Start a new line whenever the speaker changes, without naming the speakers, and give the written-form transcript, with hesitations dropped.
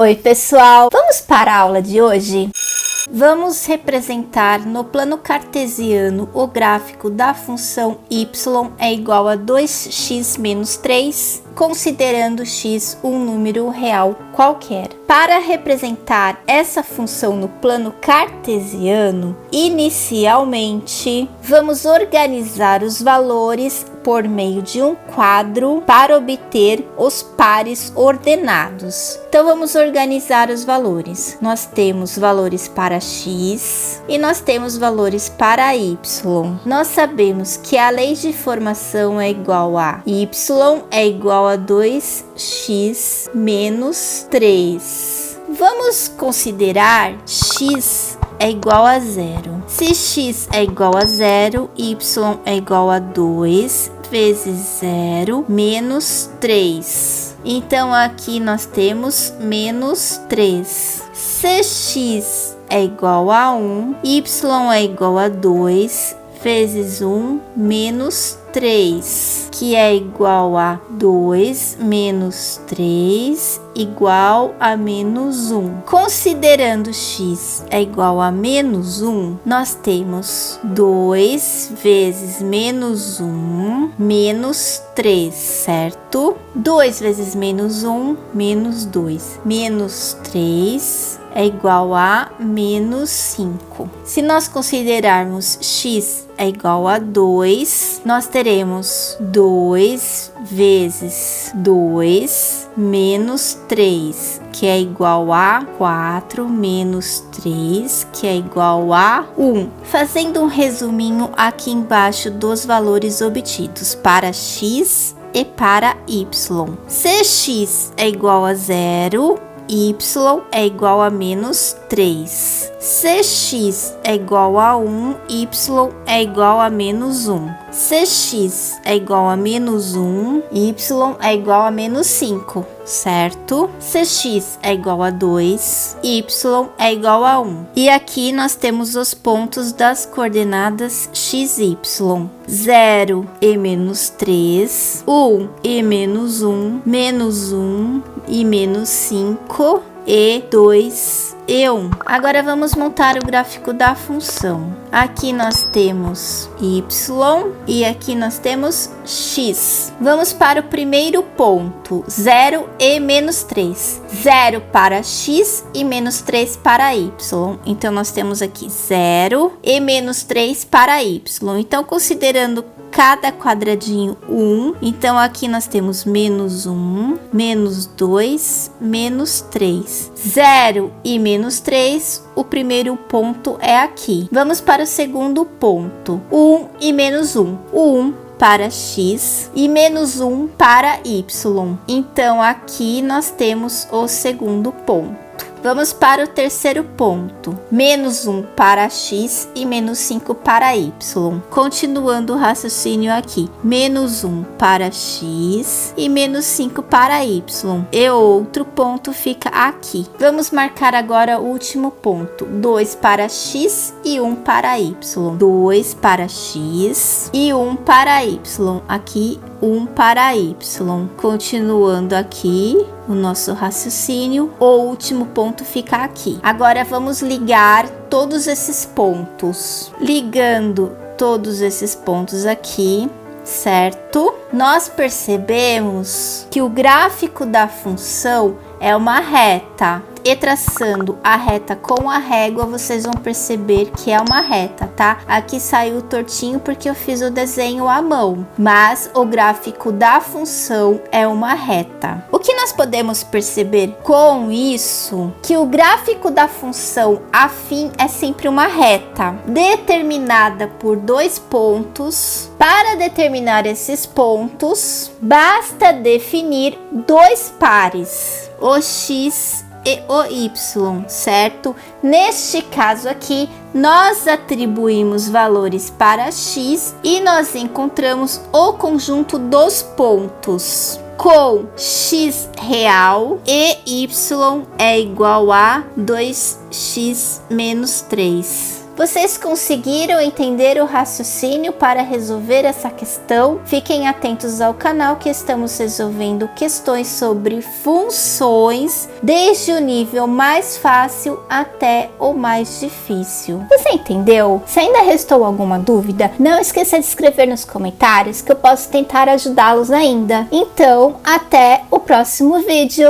Oi pessoal, vamos para a aula de hoje? Vamos representar no plano cartesiano o gráfico da função y é igual a 2x menos 3, considerando x um número real qualquer. Para representar essa função no plano cartesiano, inicialmente vamos organizar os valores por meio de um quadro para obter os pares ordenados. Então vamos organizar os valores. Nós temos valores para x e nós temos valores para y. Nós sabemos que a lei de formação é igual a y é igual a 2x menos 3. Vamos considerar x é igual a 0. Se x é igual a 0, y é igual a 2 vezes 0 menos 3. Então, aqui nós temos menos 3. Se x é igual a 1, y é igual a 2 vezes 1 menos 3, que é igual a 2 menos 3 igual a menos 1. Considerando x é igual a menos 1, nós temos 2 vezes menos 1 menos 3, certo? 2 vezes menos 1, menos 2. Menos 3 é igual a menos 5. Se nós considerarmos x é igual a 2, nós teremos 2 vezes 2 menos 3, que é igual a 4 menos 3, que é igual a 1. Fazendo um resuminho aqui embaixo dos valores obtidos para x e para y. Se x é igual a 0, y é igual a menos 3. Se x é igual a 1, y é igual a menos 1. Se x é igual a menos 1, y é igual a menos 5, certo? Se x é igual a 2, y é igual a 1. E aqui nós temos os pontos das coordenadas x, y. 0 e menos 3, 1 e menos 1, menos 1 e menos 5, e 2 e 1. Agora vamos montar o gráfico da função. Aqui nós temos y e aqui nós temos x. Vamos para o primeiro ponto, 0 e menos 3. 0 para x e menos 3 para y. Então nós temos aqui 0 e menos 3 para y. Então considerando cada quadradinho 1, então aqui nós temos menos 1, menos 2, menos 3. 0 e menos 3, o primeiro ponto é aqui. Vamos para o segundo ponto, 1 e menos 1. 1 para x e menos 1 para y. Então aqui nós temos o segundo ponto. Vamos para o terceiro ponto, menos 1 para x e menos 5 para y. Continuando o raciocínio aqui, menos 1 para x e menos 5 para y. E outro ponto fica aqui. Vamos marcar agora o último ponto, 2 para x e 1 para y. 2 para x e 1 para y. Aqui 1 para y. Continuando aqui o nosso raciocínio, o último ponto fica aqui. Agora vamos ligar todos esses pontos. Ligando todos esses pontos aqui, certo? Nós percebemos que o gráfico da função é uma reta. E traçando a reta com a régua, vocês vão perceber que é uma reta, tá? Aqui saiu tortinho porque eu fiz o desenho à mão, mas o gráfico da função é uma reta. O que nós podemos perceber com isso? Que o gráfico da função afim é sempre uma reta, determinada por dois pontos. Para determinar esses pontos, basta definir dois pares, o x e o y, certo? Neste caso aqui, nós atribuímos valores para x e nós encontramos o conjunto dos pontos com x real e y é igual a 2x menos 3. Vocês conseguiram entender o raciocínio para resolver essa questão? Fiquem atentos ao canal que estamos resolvendo questões sobre funções, desde o nível mais fácil até o mais difícil. Você entendeu? Se ainda restou alguma dúvida, não esqueça de escrever nos comentários que eu posso tentar ajudá-los ainda. Então, até o próximo vídeo!